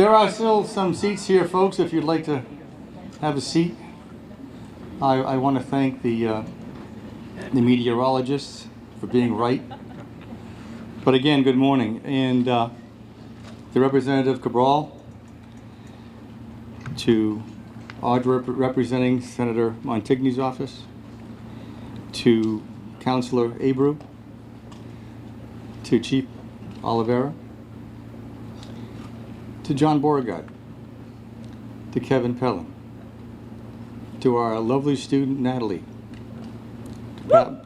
There are still some seats here, folks, if you'd like to have a seat. I want to thank the meteorologists for being right. But again, good morning. And the Representative Cabral, to Audra representing Senator Montigny's office, to Councillor Abreu, to Chief Oliveira, to John Beauregard, to Kevin Pellin, to our lovely student Natalie, to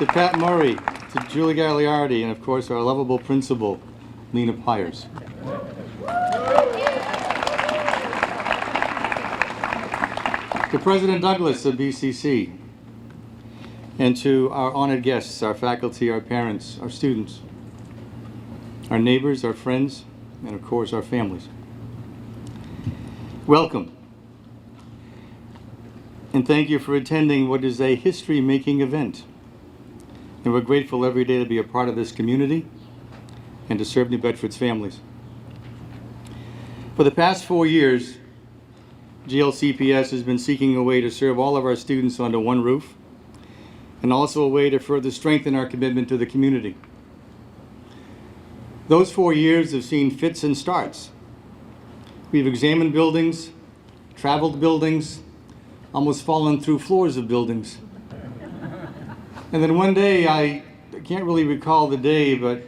Pat Murray, to Julie Gagliardi, and of course our lovable principal, Lena Pyers. To President Douglas of BCC, and to our honored guests, our faculty, our parents, our students, our neighbors, our friends, and of course our families. Welcome, and thank you for attending what is a history-making event. And we're grateful every day to be a part of this community and to serve New Bedford's families. For the past 4 years, GLCPS has been seeking a way to serve all of our students under one roof, and also a way to further strengthen our commitment to the community. Those 4 years have seen fits and starts. We've examined buildings, traveled buildings, almost fallen through floors of buildings. And then one day, I can't really recall the day, but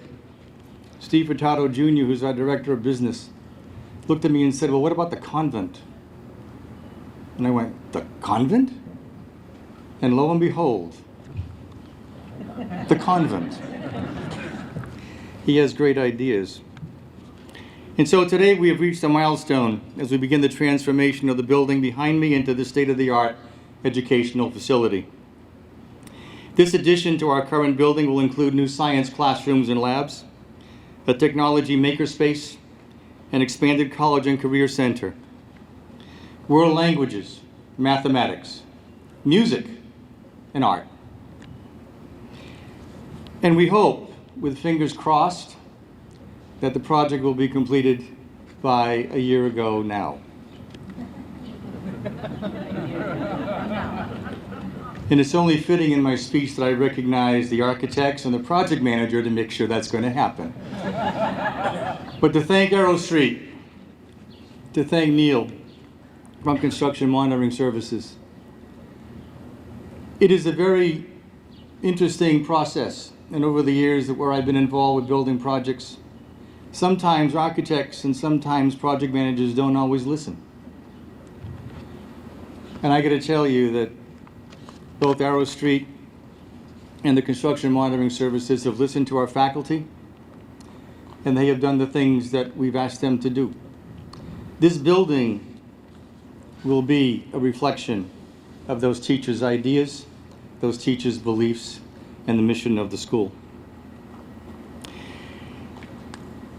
Steve Furtado Jr., who's our director of business, looked at me and said, "Well, what about the convent?" And I went, "The convent?" And lo and behold, the convent. He has great ideas. And so today we have reached a milestone as we begin the transformation of the building behind me into the state-of-the-art educational facility. This addition to our current building will include new science classrooms and labs, a technology makerspace, an expanded college and career center, world languages, mathematics, music, and art. And we hope, with fingers crossed, that the project will be completed by a year ago now. And it's only fitting in my speech that I recognize the architects and the project manager to make sure that's going to happen. But to thank Abreu Street, to thank Neil from Construction Monitoring Services. It is a very interesting process, and over the years where I've been involved with building projects, sometimes architects and sometimes project managers don't always listen. And I got to tell you that both Abreu Street and the Construction Monitoring Services have listened to our faculty, and they have done the things that we've asked them to do. This building will be a reflection of those teachers' ideas, those teachers' beliefs, and the mission of the school.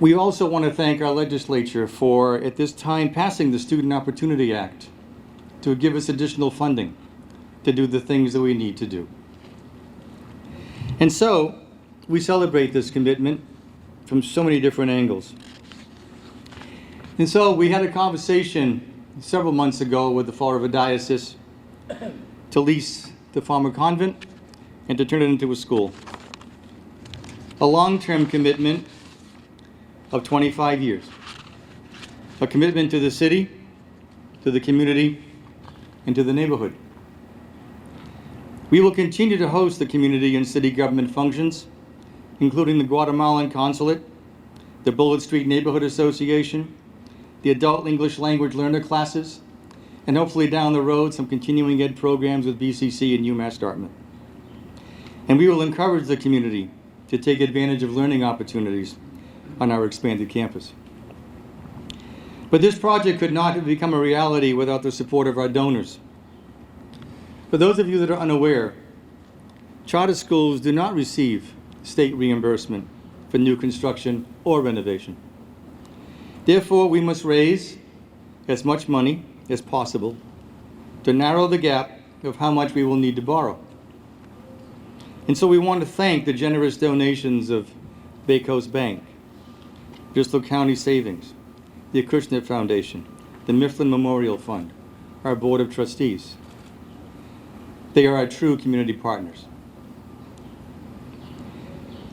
We also want to thank our legislature for, at this time, passing the Student Opportunity Act to give us additional funding to do the things that we need to do. And so, we celebrate this commitment from so many different angles. And so, we had a conversation several months ago with the Fall River Diocese to lease the former convent and to turn it into a school. A long-term commitment of 25 years. A commitment to the city, to the community, and to the neighborhood. We will continue to host the community and city government functions, including the Guatemalan Consulate, the Bullitt Street Neighborhood Association, the adult English language learner classes, and hopefully down the road some continuing ed programs with BCC and UMass Dartmouth. And we will encourage the community to take advantage of learning opportunities on our expanded campus. But this project could not have become a reality without the support of our donors. For those of you that are unaware, charter schools do not receive state reimbursement for new construction or renovation. Therefore, we must raise as much money as possible to narrow the gap of how much we will need to borrow. And so we want to thank the generous donations of Bay Coast Bank, Bristol County Savings, the Acushnet Foundation, the Mifflin Memorial Fund, our Board of Trustees. They are our true community partners.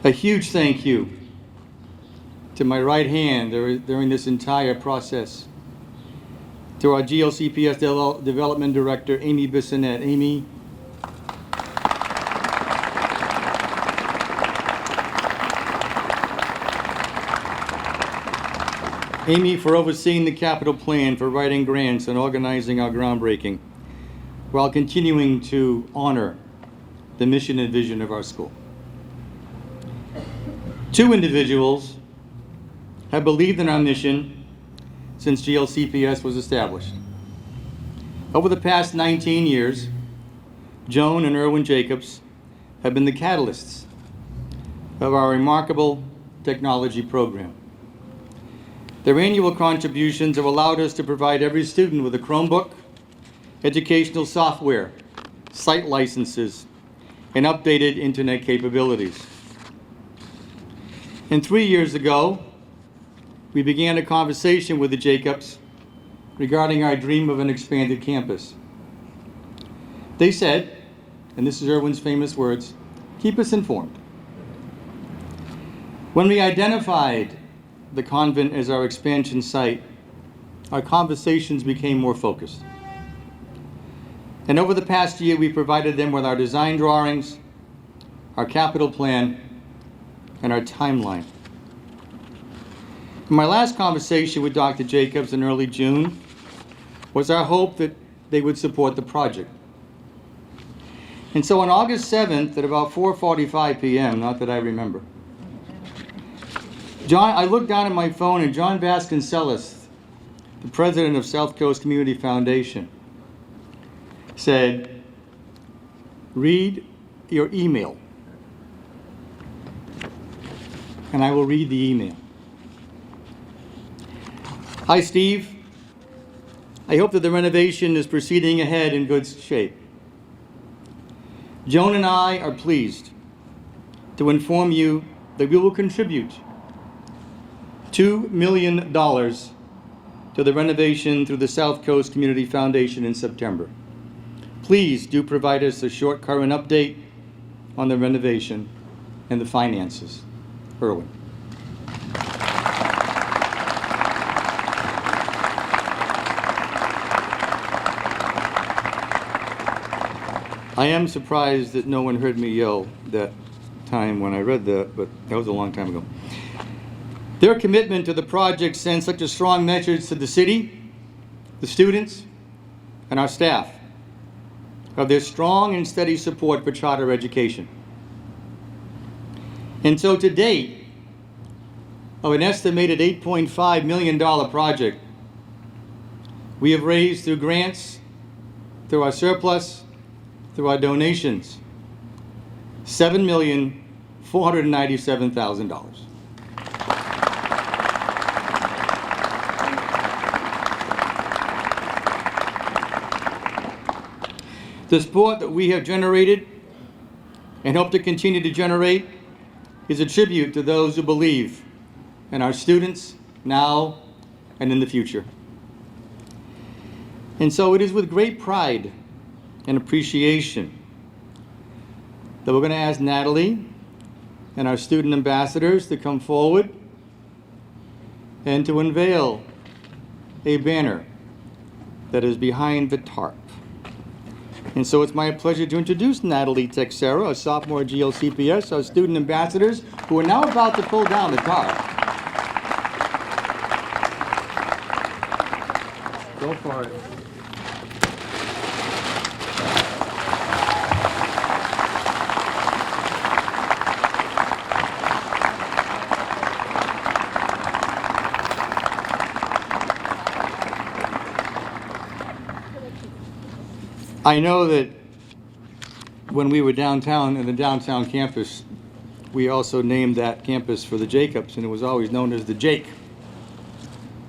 A huge thank you to my right hand during this entire process, to our GLCPS Development Director, Amy Bissonette. Amy, for overseeing the capital plan, for writing grants and organizing our groundbreaking, while continuing to honor the mission and vision of our school. Two individuals have believed in our mission since GLCPS was established. Over the past 19 years, Joan and Erwin Jacobs have been the catalysts of our remarkable technology program. Their annual contributions have allowed us to provide every student with a Chromebook, educational software, site licenses, and updated internet capabilities. And 3 years ago, we began a conversation with the Jacobs regarding our dream of an expanded campus. They said, and this is Erwin's famous words, "Keep us informed." When we identified the convent as our expansion site, our conversations became more focused. And over the past year, we provided them with our design drawings, our capital plan, and our timeline. In my last conversation with Dr. Jacobs in early June was our hope that they would support the project. And so on August 7th at about 4:45 p.m., not that I remember, I looked down at my phone and John Vasconcellos, the president of South Coast Community Foundation, said, "Read your email." And I will read the email. "Hi, Steve. I hope that the renovation is proceeding ahead in good shape. Joan and I are pleased to inform you that we will contribute $2 million to the renovation through the South Coast Community Foundation in September. Please do provide us a short current update on the renovation and the finances. Erwin." I am surprised that no one heard me yell that time when I read that, but that was a long time ago. Their commitment to the project sends such a strong message to the city, the students, and our staff of their strong and steady support for charter education. And so to date, of an estimated $8.5 million project, we have raised through grants, through our surplus, through our donations, $7,497,000. The support that we have generated and hope to continue to generate is a tribute to those who believe in our students now and in the future. And so it is with great pride and appreciation that we're going to ask Natalie and our student ambassadors to come forward and to unveil a banner that is behind the tarp. And so it's my pleasure to introduce Natalie Teixeira, a sophomore at GLCPS, our student ambassadors, who are now about to pull down the tarp. Go for it. I know that when we were downtown, in the downtown campus, we also named that campus for the Jacobs, and it was always known as the Jake.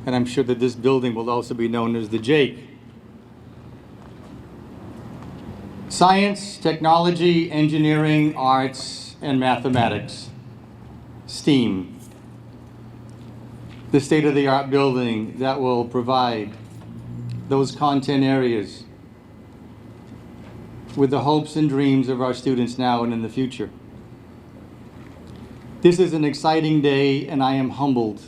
And I'm sure that this building will also be known as the Jake. Science, technology, engineering, arts, and mathematics STEAM, the state-of-the-art building that will provide those content areas with the hopes and dreams of our students now and in the future. This is an exciting day, and I am humbled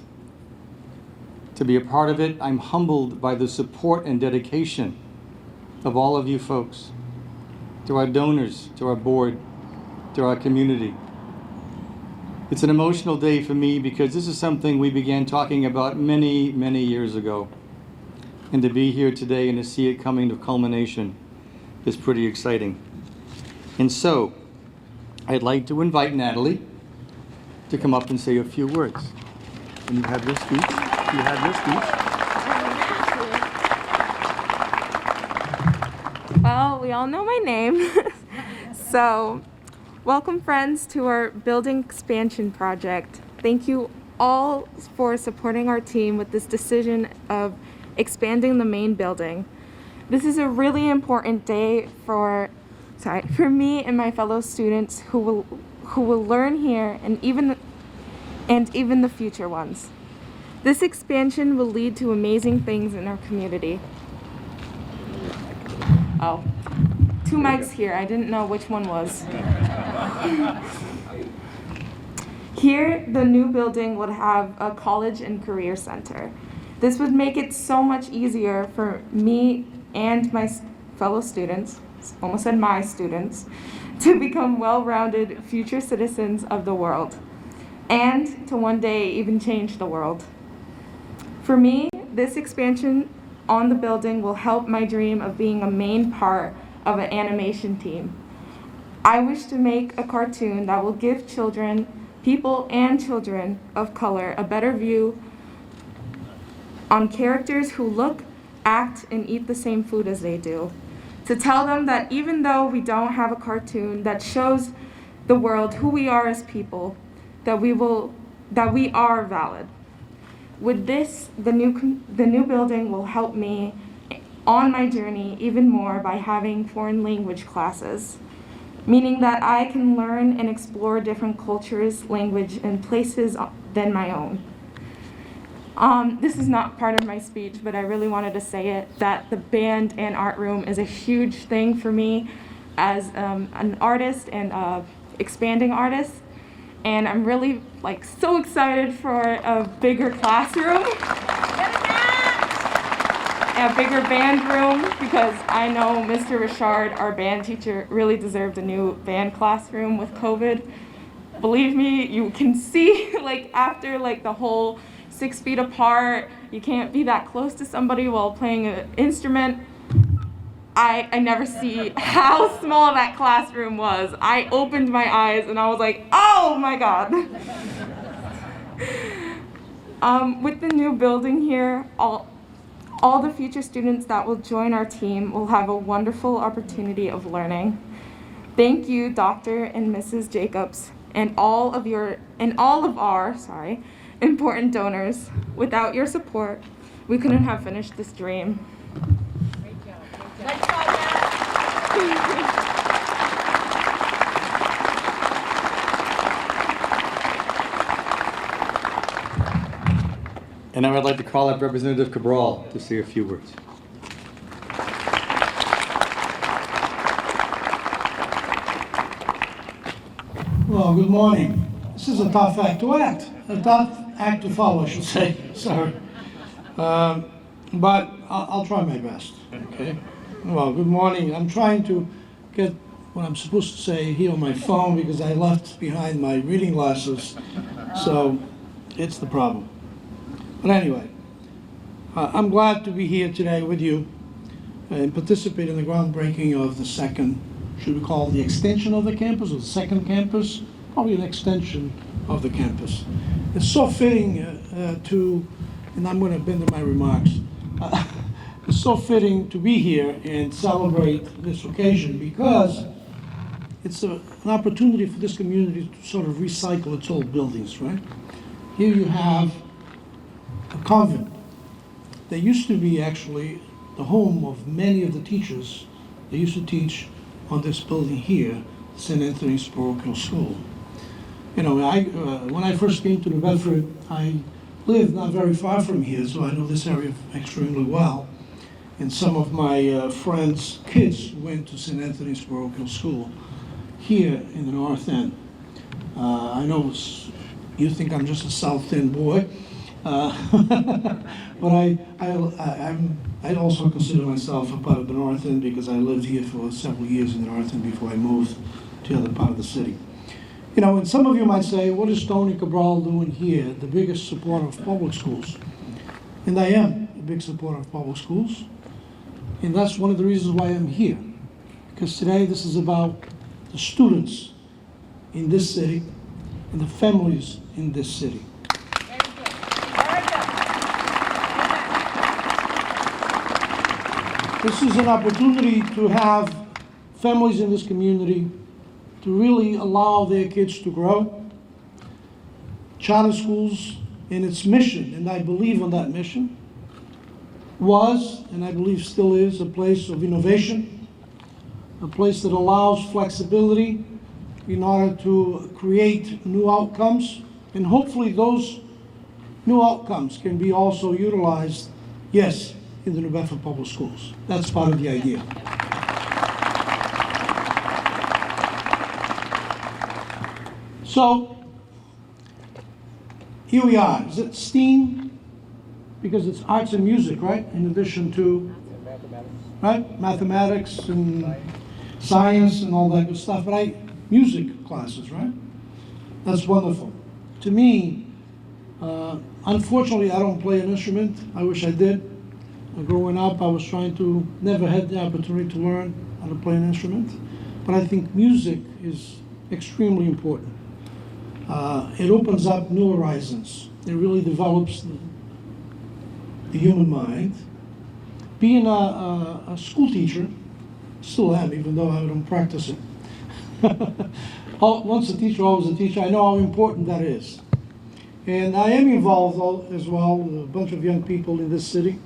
to be a part of it. I'm humbled by the support and dedication of all of you folks, to our donors, to our board, to our community. It's an emotional day for me because this is something we began talking about many, many years ago. And to be here today and to see it coming to culmination is pretty exciting. And so, I'd like to invite Natalie to come up and say a few words. And you have your speech. You have your speech. Well, we all know my name. So, welcome friends to our building expansion project. Thank you all for supporting our team with this decision of expanding the main building. This is a really important day for me and my fellow students who will learn here and even the future ones. This expansion will lead to amazing things in our community. Oh, two mics here. I didn't know which one was. Here, the new building would have a college and career center. This would make it so much easier for me and my fellow students, almost said my students, to become well-rounded future citizens of the world, and to one day even change the world. For me, this expansion on the building will help my dream of being a main part of an animation team. I wish to make a cartoon that will give people and children of color a better view on characters who look, act, and eat the same food as they do. To tell them that even though we don't have a cartoon that shows the world who we are as people, that we are valid. With this, the new building will help me on my journey even more by having foreign language classes, meaning that I can learn and explore different cultures, language, and places than my own. This is not part of my speech, but I really wanted to say it, that the band and art room is a huge thing for me as an artist and expanding artist. And I'm really so excited for a bigger classroom, a bigger band room, because I know Mr. Richard, our band teacher, really deserved a new band classroom with COVID. Believe me, you can see after the whole 6 feet apart, you can't be that close to somebody while playing an instrument. I never see how small that classroom was. I opened my eyes and I was like, oh my God. With the new building here, all the future students that will join our team will have a wonderful opportunity of learning. Thank you, Dr. and Mrs. Jacobs, and all of our important donors. Without your support, we couldn't have finished this dream. Great job. Great job. And now I'd like to call up Representative Cabral to say a few words. Well, good morning. This is a tough act to follow, I should say. Sorry. But I'll try my best, okay? Well, good morning. I'm trying to get what I'm supposed to say here on my phone because I left behind my reading glasses, so it's the problem. But anyway, I'm glad to be here today with you and participate in the groundbreaking of the second, should we call it the extension of the campus or the second campus? Probably an extension of the campus. It's so fitting and I'm going to bend in my remarks, it's so fitting to be here and celebrate this occasion because it's an opportunity for this community to sort of recycle its old buildings, right? Here you have a convent that used to be actually the home of many of the teachers that used to teach on this building here, St. Anthony's Parochial School. You know, when I first came to New Bedford, I lived not very far from here, so I know this area extremely well. And some of my friends' kids went to St. Anthony's Parochial School here in the North End. I know you think I'm just a South End boy, but I also consider myself a part of the North End because I lived here for several years in the North End before I moved to the other part of the city. You know, and some of you might say, what is Tony Cabral doing here, the biggest supporter of public schools? And I am a big supporter of public schools, and that's one of the reasons why I'm here. Because today this is about the students in this city and the families in this city. Very good. Very good. This is an opportunity to have families in this community to really allow their kids to grow. Charter schools and its mission, and I believe in that mission, was, and I believe still is, a place of innovation, a place that allows flexibility in order to create new outcomes, and hopefully those new outcomes can be also utilized, yes, in the New Bedford Public Schools. That's part of the idea. So, here we are. Is it STEAM? Because it's arts and music, right? In addition to, right? Mathematics and science and all that good stuff, but music classes, right? That's wonderful. To me, unfortunately, I don't play an instrument. I wish I did. Growing up, I was never had the opportunity to learn how to play an instrument. But I think music is extremely important. It opens up new horizons. It really develops the human mind. Being a school teacher, still am, even though I don't practice it. Once a teacher, always a teacher. I know how important that is. And I am involved as well with a bunch of young people in this city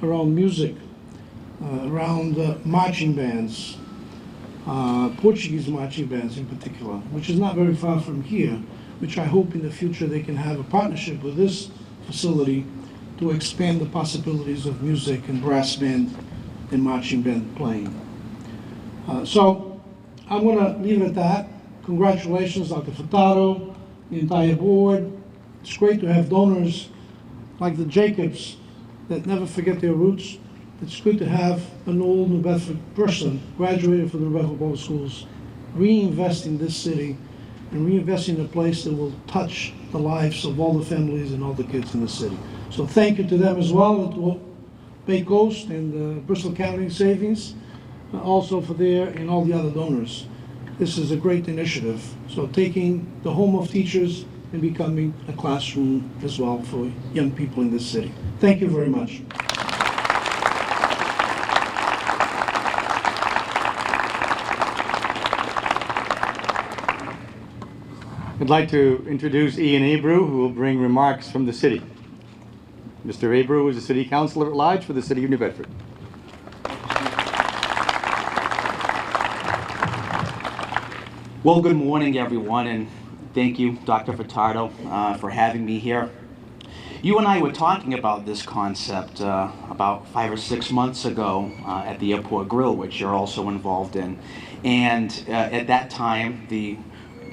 around music, around marching bands, Portuguese marching bands in particular, which is not very far from here, which I hope in the future they can have a partnership with this facility to expand the possibilities of music and brass band and marching band playing. So I'm going to leave it at that. Congratulations, Dr. Furtado, the entire board. It's great to have donors like the Jacobs that never forget their roots. It's good to have an old New Bedford person, graduated from the New Bedford Public Schools, reinvest in this city and reinvest in a place that will touch the lives of all the families and all the kids in the city. So thank you to them as well, to Bay Coast and Bristol County Savings, also for their and all the other donors. This is a great initiative. So taking the home of teachers and becoming a classroom as well for young people in this city. Thank you very much. I'd like to introduce Ian Abreu, who will bring remarks from the city. Mr. Abreu is the City Councillor-at-Large for the City of New Bedford. Well, good morning, everyone, and thank you, Dr. Furtado, for having me here. You and I were talking about this concept about 5 or 6 months ago at the Airport Grill, which you're also involved in. And at that time, the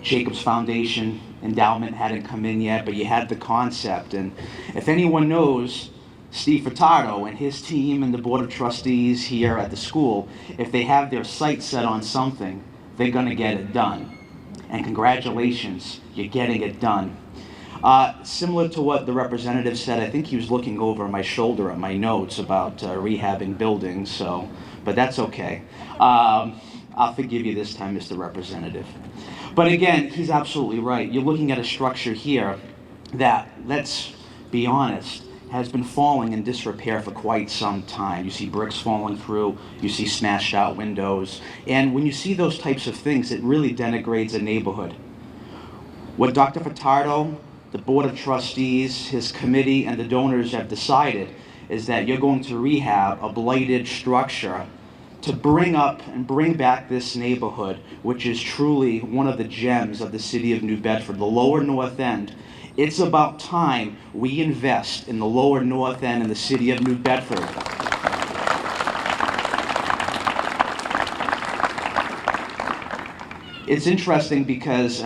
Jacobs Foundation endowment hadn't come in yet, but you had the concept. And if anyone knows Steve Furtado and his team and the Board of Trustees here at the school, if they have their sights set on something, they're going to get it done. And congratulations, you're getting it done. Similar to what the representative said, I think he was looking over my shoulder at my notes about rehabbing buildings, but that's okay. I'll forgive you this time, Mr. Representative. But again, he's absolutely right. You're looking at a structure here that, let's be honest, has been falling in disrepair for quite some time. You see bricks falling through, you see smashed out windows, and when you see those types of things, it really denigrates a neighborhood. What Dr. Furtado, the Board of Trustees, his committee, and the donors have decided is that you're going to rehab a blighted structure to bring up and bring back this neighborhood, which is truly one of the gems of the city of New Bedford, the lower north end. It's about time we invest in the lower north end in the city of New Bedford. It's interesting because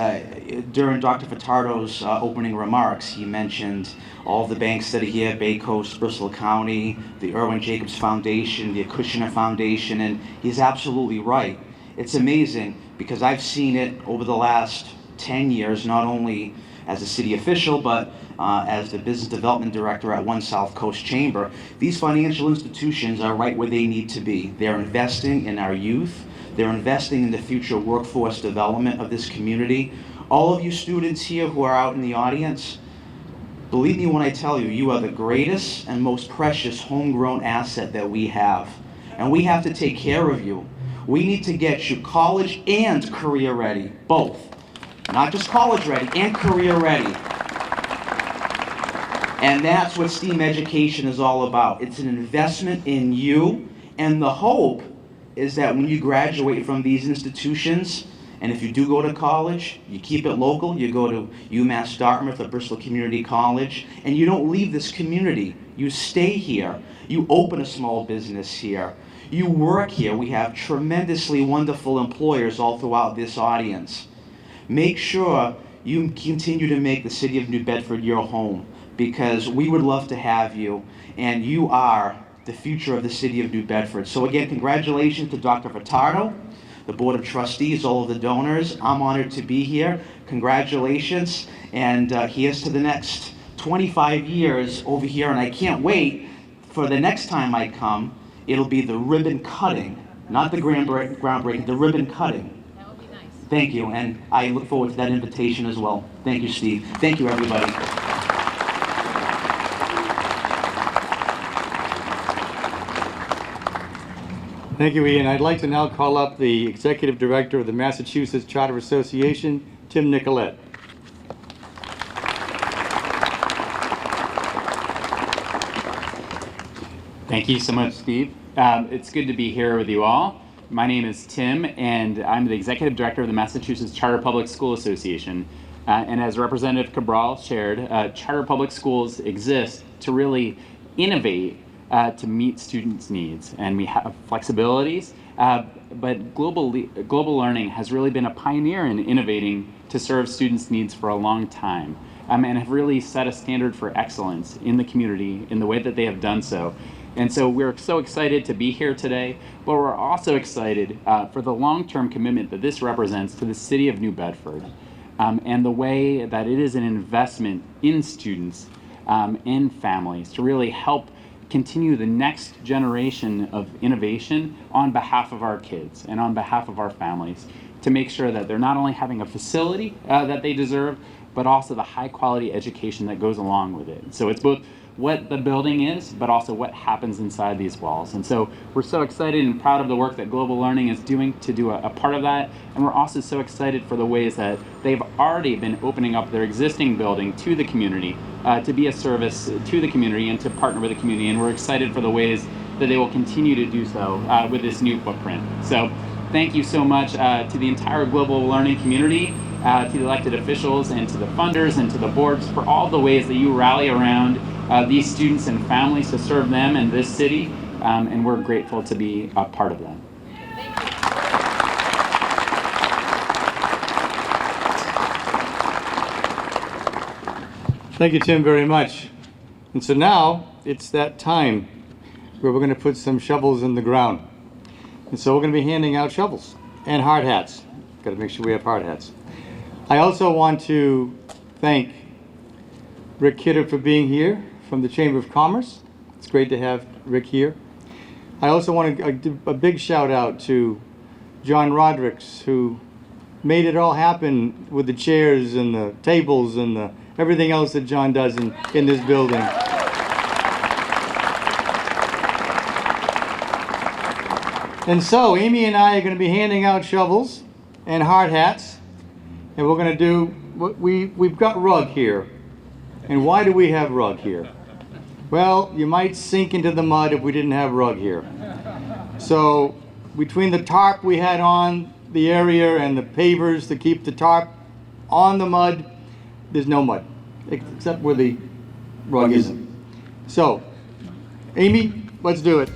during Dr. Furtado's opening remarks, he mentioned all the banks that are here, Bay Coast, Bristol County, the Irwin Jacobs Foundation, the Acushnet Foundation, and he's absolutely right. It's amazing because I've seen it over the last 10 years, not only as a city official, but as the business development director at One South Coast Chamber. These financial institutions are right where they need to be. They're investing in our youth. They're investing in the future workforce development of this community. All of you students here who are out in the audience, believe me when I tell you, you are the greatest and most precious homegrown asset that we have. And we have to take care of you. We need to get you college and career ready, both. Not just college ready, and career ready. And that's what STEAM education is all about. It's an investment in you, and the hope is that when you graduate from these institutions, and if you do go to college, you keep it local, you go to UMass Dartmouth or Bristol Community College, and you don't leave this community. You stay here. You open a small business here. You work here. We have tremendously wonderful employers all throughout this audience. Make sure you continue to make the city of New Bedford your home, because we would love to have you, and you are the future of the city of New Bedford. So again, congratulations to Dr. Furtado, the Board of Trustees, all of the donors. I'm honored to be here. Congratulations, and here's to the next 25 years over here, and I can't wait for the next time I come. It'll be the ribbon cutting, not the groundbreaking, the ribbon cutting. That would be nice. Thank you, and I look forward to that invitation as well. Thank you, Steve. Thank you, everybody. Thank you, Ian. I'd like to now call up the Executive Director of the Massachusetts Charter Association, Tim Nicolette. Thank you so much, Steve. It's good to be here with you all. My name is Tim, and I'm the Executive Director of the Massachusetts Charter Public School Association. And as Representative Cabral shared, charter public schools exist to really innovate to meet students' needs. And we have flexibilities, but global learning has really been a pioneer in innovating to serve students' needs for a long time. And have really set a standard for excellence in the community in the way that they have done so. And so we're so excited to be here today, but we're also excited for the long-term commitment that this represents to the city of New Bedford, and the way that it is an investment in students and families to really help continue the next generation of innovation on behalf of our kids and on behalf of our families, to make sure that they're not only having a facility that they deserve, but also the high quality education that goes along with it. So it's both what the building is, but also what happens inside these walls. And so we're so excited and proud of the work that Global Learning is doing to do a part of that. And we're also so excited for the ways that they've already been opening up their existing building to the community, to be a service to the community and to partner with the community. And we're excited for the ways that they will continue to do so with this new footprint. So thank you so much to the entire Global Learning community, to the elected officials and to the funders and to the boards for all the ways that you rally around these students and families to serve them and this city, and we're grateful to be a part of that. Thank you, Tim, very much. And so now it's that time where we're going to put some shovels in the ground. And so we're going to be handing out shovels and hard hats. Got to make sure we have hard hats. I also want to thank Rick Kidder for being here from the Chamber of Commerce. It's great to have Rick here. I also want to give a big shout out to John Rodericks, who made it all happen with the chairs and the tables and everything else that John does in this building. And so Amy and I are going to be handing out shovels and hard hats, and we're going to do what we've got rug here. And why do we have rug here? Well, you might sink into the mud if we didn't have rug here. So between the tarp we had on the area and the pavers to keep the tarp on the mud, there's no mud, except where the rug isn't. So, Amy, let's do it.